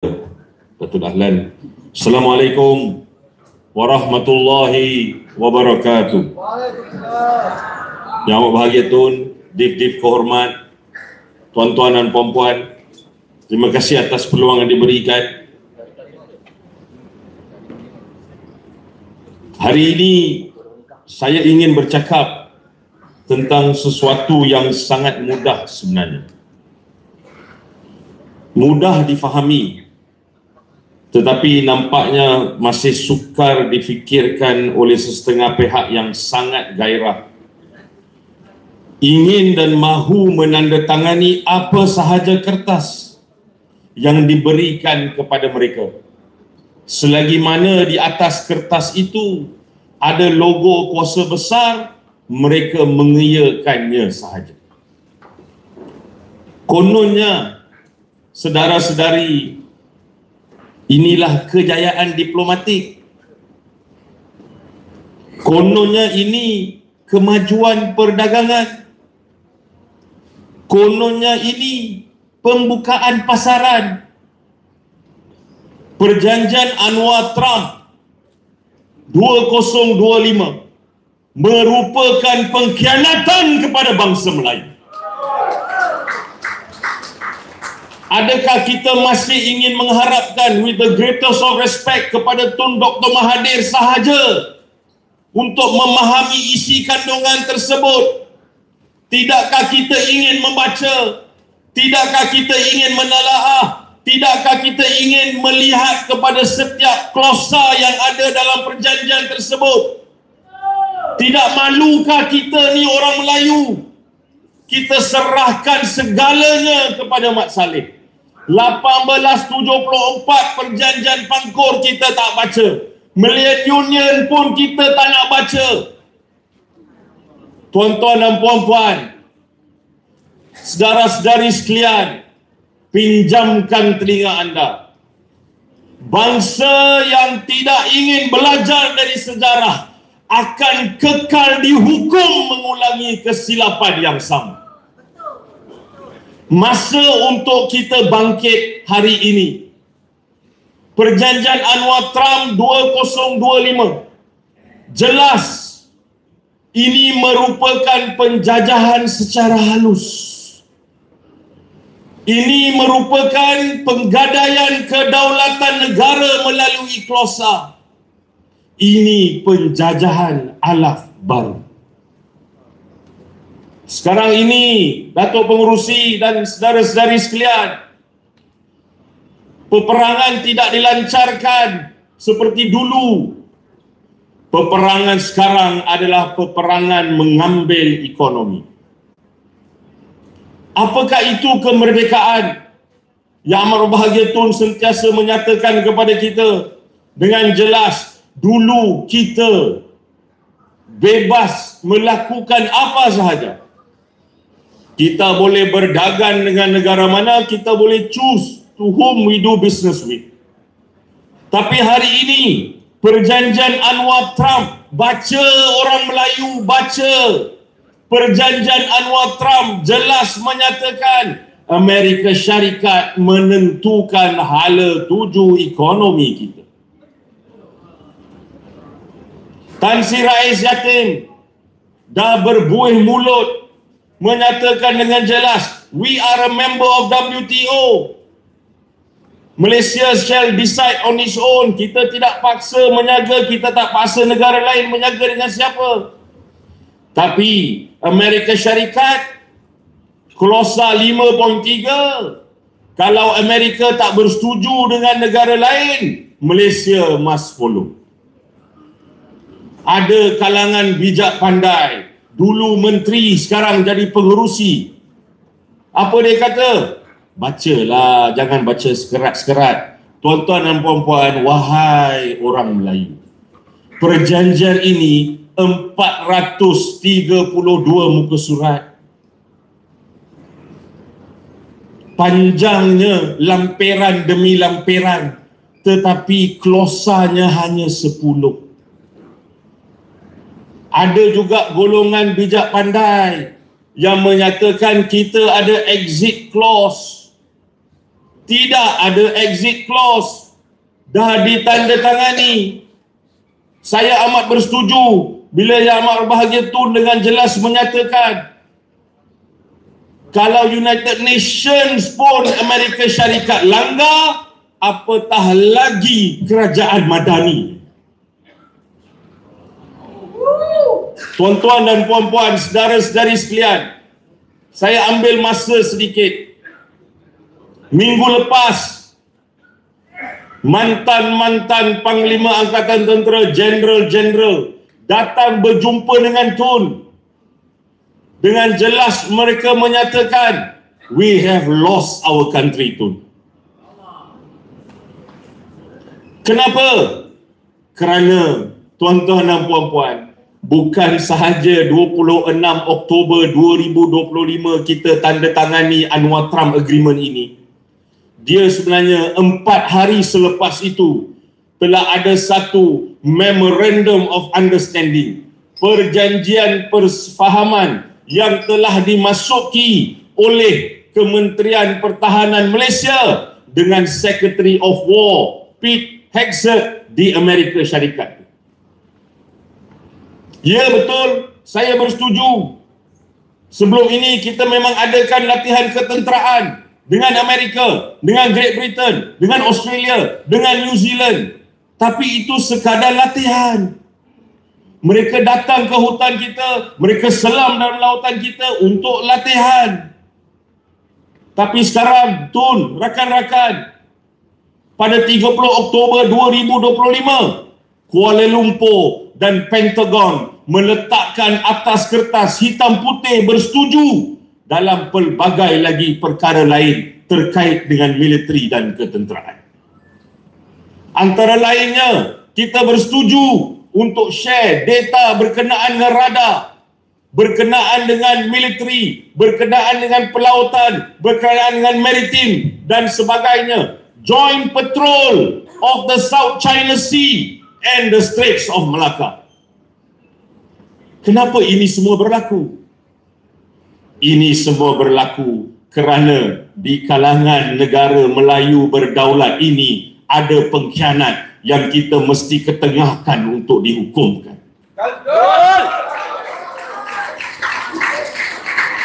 Datuk Dahlan. Assalamualaikum warahmatullahi wabarakatuh. Yang amat bahagia Tun, Div kehormat, tuan-tuan dan puan-puan, terima kasih atas peluang yang diberikan. Hari ini saya ingin bercakap tentang sesuatu yang sangat mudah sebenarnya. Mudah difahami, tetapi nampaknya masih sukar difikirkan oleh sesetengah pihak yang sangat gairah. Ingin dan mahu menandatangani apa sahaja kertas yang diberikan kepada mereka. Selagi mana di atas kertas itu ada logo kuasa besar, mereka mengiyakannya sahaja. Kononnya, saudara-saudari, inilah kejayaan diplomatik. Kononnya ini kemajuan perdagangan. Kononnya ini pembukaan pasaran. Perjanjian Anwar Trump 2025 merupakan pengkhianatan kepada bangsa Melayu. Adakah kita masih ingin mengharapkan with the greatest of respect kepada Tun Dr. Mahathir sahaja untuk memahami isi kandungan tersebut? Tidakkah kita ingin membaca? Tidakkah kita ingin menelaah? Tidakkah kita ingin melihat kepada setiap klausa yang ada dalam perjanjian tersebut? Tidak malukah kita ni orang Melayu? Kita serahkan segalanya kepada Mat Salleh. 1874 perjanjian Pangkor kita tak baca. Malaysian Union pun kita tak nak baca. Tuan-tuan dan puan-puan, saudara-saudari sekalian, pinjamkan telinga anda. Bangsa yang tidak ingin belajar dari sejarah akan kekal dihukum mengulangi kesilapan yang sama. Masa untuk kita bangkit hari ini. Perjanjian Anwar Trump 2025 jelas ini merupakan penjajahan secara halus. Ini merupakan penggadaian kedaulatan negara melalui klausa. Ini penjajahan alaf baru. Sekarang ini, Datuk Pengerusi dan saudara-saudari sekalian, peperangan tidak dilancarkan seperti dulu. Peperangan sekarang adalah peperangan mengambil ekonomi. Apakah itu kemerdekaan? Yang amat berbahagia Tun sentiasa menyatakan kepada kita dengan jelas, dulu kita bebas melakukan apa sahaja. Kita boleh berdagang dengan negara mana, kita boleh choose to whom we do business with. Tapi hari ini, perjanjian Anwar Trump, baca orang Melayu, baca. Perjanjian Anwar Trump jelas menyatakan Amerika Syarikat menentukan hala tuju ekonomi kita. Tan Sri Rais Yatin dah berbuih mulut menyatakan dengan jelas, we are a member of WTO. Malaysia shall decide on its own. Kita tidak paksa menyaga, kita tak paksa negara lain menyaga dengan siapa. Tapi Amerika Syarikat klausa 5.3, kalau Amerika tak bersetuju dengan negara lain, Malaysia must follow. Ada kalangan bijak pandai, dulu menteri, sekarang jadi pengerusi. Apa dia kata? Bacalah, jangan baca sekerat-sekerat. Tuan-tuan dan puan-puan, wahai orang Melayu, perjanjian ini 432 muka surat. Panjangnya lampiran demi lampiran, tetapi klausanya hanya 10. Ada juga golongan bijak pandai yang menyatakan kita ada exit clause. Tidak ada exit clause. Dah ditandatangani. Saya amat bersetuju bila Yang Amat Berbahagia Tun dengan jelas menyatakan kalau United Nations pun Amerika Syarikat langgar, apatah lagi kerajaan madani. Tuan-tuan dan puan-puan, saudara-saudari sekalian, saya ambil masa sedikit. Minggu lepas, mantan-mantan Panglima Angkatan Tentera, Jeneral-Jeneral datang berjumpa dengan Tun. Dengan jelas mereka menyatakan, we have lost our country, Tun. Kenapa? Kerana, tuan-tuan dan puan-puan, bukan sahaja 26 Oktober 2025 kita tanda tangani Anwar Trump Agreement ini. Dia sebenarnya 4 hari selepas itu telah ada satu Memorandum of Understanding, perjanjian persefahaman yang telah dimasuki oleh Kementerian Pertahanan Malaysia dengan Secretary of War Pete Hegseth di Amerika Syarikat. Ya, betul, saya bersetuju. Sebelum ini kita memang adakan latihan ketenteraan dengan Amerika, dengan Great Britain, dengan Australia, dengan New Zealand. Tapi itu sekadar latihan. Mereka datang ke hutan kita, mereka selam dalam lautan kita untuk latihan. Tapi sekarang, Tun, rakan-rakan, pada 30 Oktober 2025, Kuala Lumpur dan Pentagon meletakkan atas kertas hitam putih bersetuju dalam pelbagai lagi perkara lain terkait dengan militeri dan ketenteraan. Antara lainnya, kita bersetuju untuk share data berkenaan dengan radar, berkenaan dengan militeri, berkenaan dengan pelautan, berkenaan dengan maritim dan sebagainya. Joint patrol of the South China Sea and the Straits of Malacca. Kenapa ini semua berlaku? Ini semua berlaku kerana di kalangan negara Melayu berdaulat ini ada pengkhianat yang kita mesti ketengahkan untuk dihukumkan.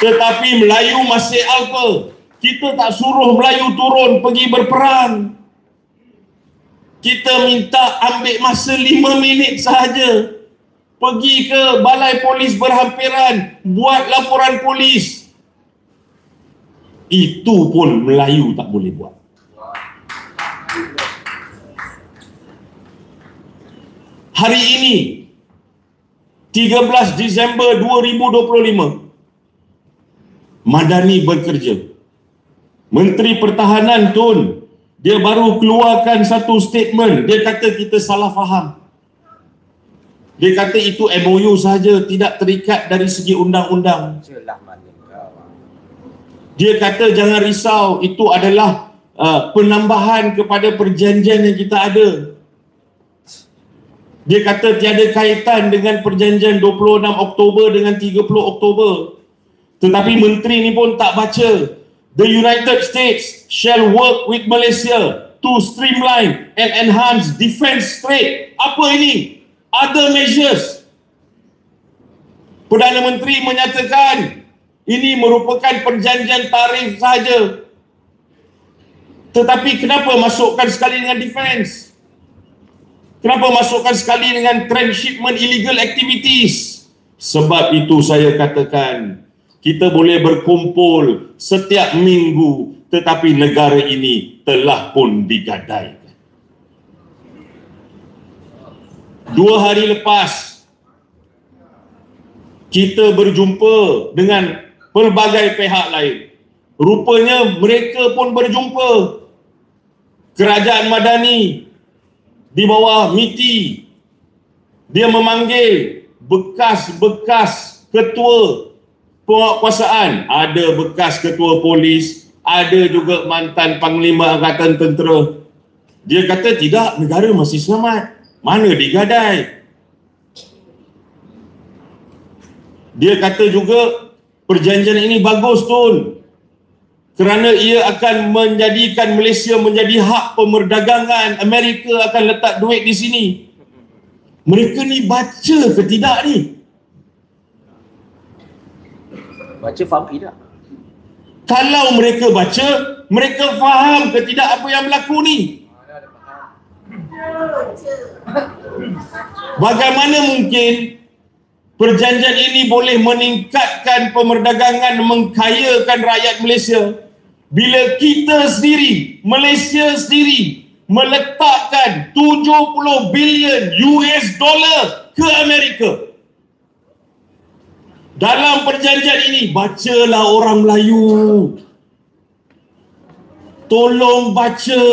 Tetapi Melayu masih alpa. Kita tak suruh Melayu turun pergi berperang. Kita minta ambil masa 5 minit sahaja. Pergi ke balai polis berhampiran, buat laporan polis. Itu pun Melayu tak boleh buat. Hari ini 13 Disember 2025, Madani bekerja. Menteri Pertahanan Tun, dia baru keluarkan satu statement. Dia kata kita salah faham. Dia kata itu MOU sahaja, tidak terikat dari segi undang-undang. Dia kata jangan risau, itu adalah penambahan kepada perjanjian yang kita ada. Dia kata tiada kaitan dengan perjanjian 26 Oktober dengan 30 Oktober. Tetapi menteri ni pun tak baca. The United States shall work with Malaysia to streamline and enhance defense trade. Apa ini? Other measures. Perdana Menteri menyatakan ini merupakan perjanjian tarif sahaja. Tetapi kenapa masukkan sekali dengan defense? Kenapa masukkan sekali dengan transshipment illegal activities? Sebab itu saya katakan, kita boleh berkumpul setiap minggu, tetapi negara ini telah pun digadaikan. 2 hari lepas, kita berjumpa dengan pelbagai pihak lain. Rupanya mereka pun berjumpa. Kerajaan Madani di bawah MITI, dia memanggil bekas-bekas ketua penguatkuasaan. Ada bekas ketua polis, ada juga mantan Panglima Angkatan Tentera. Dia kata tidak, negara masih selamat. Mana digadai? Dia kata juga perjanjian ini bagus, Tun. kerana ia akan menjadikan Malaysia menjadi hak pemerdagangan. Amerika akan letak duit di sini. Mereka ni baca ke tidak ni? Baca faham tidak? Kalau mereka baca, mereka faham ke tidak apa yang berlaku ni? Bagaimana mungkin perjanjian ini boleh meningkatkan pemerdagangan, mengkayakan rakyat Malaysia, bila kita sendiri, Malaysia sendiri meletakkan 70 bilion US dollar ke Amerika? Dalam perjanjian ini, bacalah orang Melayu. Tolong baca.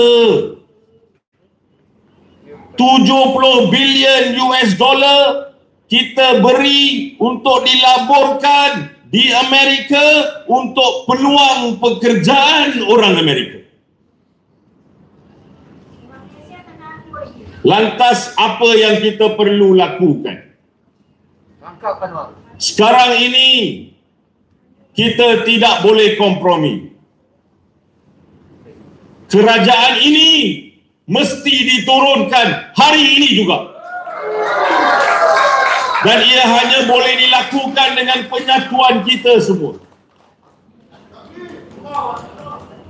70 bilion US dollar kita beri untuk dilaburkan di Amerika untuk peluang pekerjaan orang Amerika. Lantas apa yang kita perlu lakukan? Sekarang ini kita tidak boleh kompromi. Kerajaan ini mesti diturunkan hari ini juga. Dan ia hanya boleh dilakukan dengan penyatuan kita semua.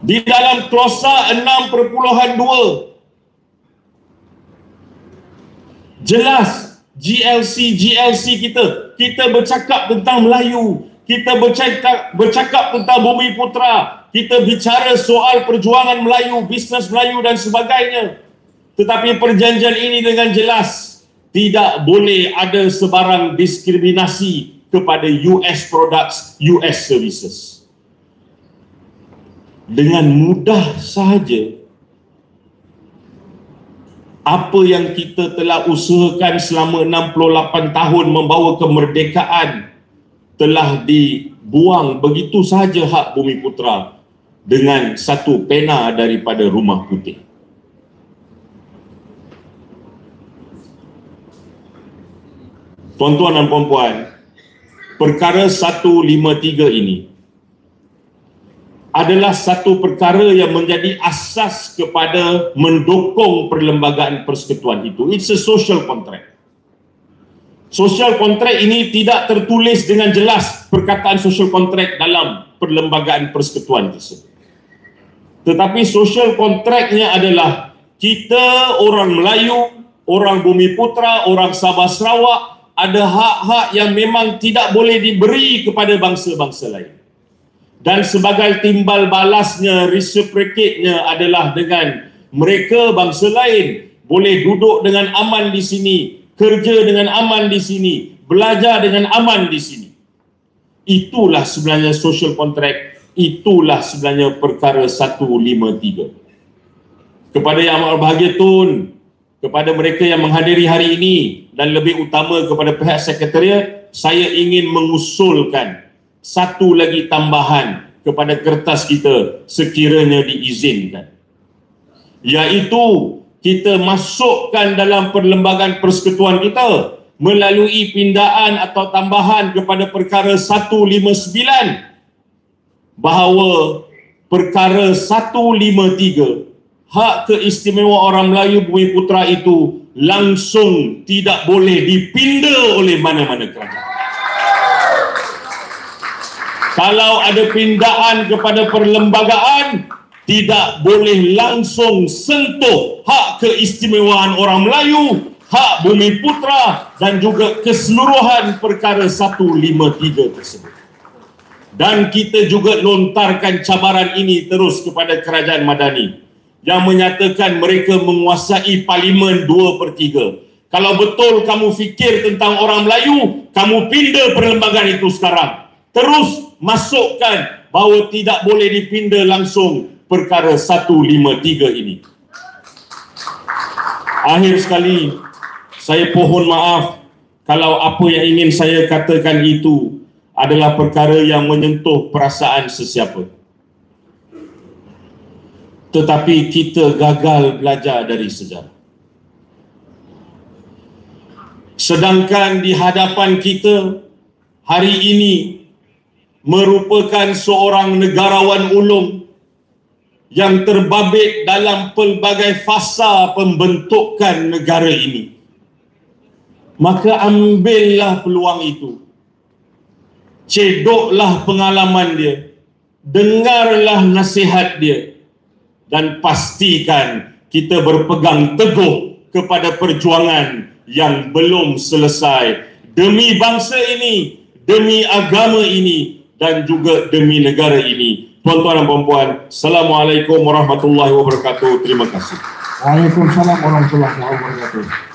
Di dalam klausa 6.2 jelas GLC kita bercakap tentang Melayu, kita bercakap tentang Bumi Putra, kita bicara soal perjuangan Melayu, bisnes Melayu dan sebagainya. Tetapi perjanjian ini dengan jelas tidak boleh ada sebarang diskriminasi kepada US products, US services. Dengan mudah sahaja apa yang kita telah usahakan selama 68 tahun membawa kemerdekaan telah dibuang begitu sahaja hak Bumi Putra dengan satu pena daripada Rumah Putih. Tuan-tuan dan puan-puan, perkara 153 ini adalah satu perkara yang menjadi asas kepada mendukung perlembagaan persekutuan itu. It's a social contract. Social contract ini tidak tertulis dengan jelas perkataan social contract dalam perlembagaan persekutuan tersebut. Tetapi social contractnya adalah kita orang Melayu, orang Bumi Putra, orang Sabah Sarawak ada hak-hak yang memang tidak boleh diberi kepada bangsa-bangsa lain. Dan sebagai timbal balasnya, reciprocate-nya adalah dengan mereka bangsa lain boleh duduk dengan aman di sini, kerja dengan aman di sini, belajar dengan aman di sini. Itulah sebenarnya social contract, itulah sebenarnya perkara 153. Kepada Yang Amat Berbahagia Tun, kepada mereka yang menghadiri hari ini dan lebih utama kepada pihak sekretariat, saya ingin mengusulkan satu lagi tambahan kepada kertas kita sekiranya diizinkan, iaitu kita masukkan dalam perlembagaan persekutuan kita melalui pindaan atau tambahan kepada perkara 159 bahawa perkara 153 hak keistimewaan orang Melayu Bumi Putra itu langsung tidak boleh dipinda oleh mana-mana kerajaan. Kalau ada pindaan kepada perlembagaan, tidak boleh langsung sentuh hak keistimewaan orang Melayu, hak Bumi Putra dan juga keseluruhan perkara 153 tersebut. Dan kita juga lontarkan cabaran ini terus kepada kerajaan Madani yang menyatakan mereka menguasai parlimen 2/3. Kalau betul kamu fikir tentang orang Melayu, kamu pindah perlembagaan itu sekarang. Terus masukkan bahawa tidak boleh dipinda langsung perkara 153 ini. Akhir sekali, saya pohon maaf kalau apa yang ingin saya katakan itu adalah perkara yang menyentuh perasaan sesiapa. Tetapi kita gagal belajar dari sejarah. Sedangkan di hadapan kita hari ini merupakan seorang negarawan ulung yang terbabit dalam pelbagai fasa pembentukan negara ini. Maka ambillah peluang itu. Cedoklah pengalaman dia. Dengarlah nasihat dia. Dan pastikan kita berpegang teguh kepada perjuangan yang belum selesai. Demi bangsa ini, demi agama ini, dan juga demi negara ini. Tuan-tuan dan puan-puan, Assalamualaikum warahmatullahi wabarakatuh. Terima kasih. Waalaikumsalam warahmatullahi wabarakatuh.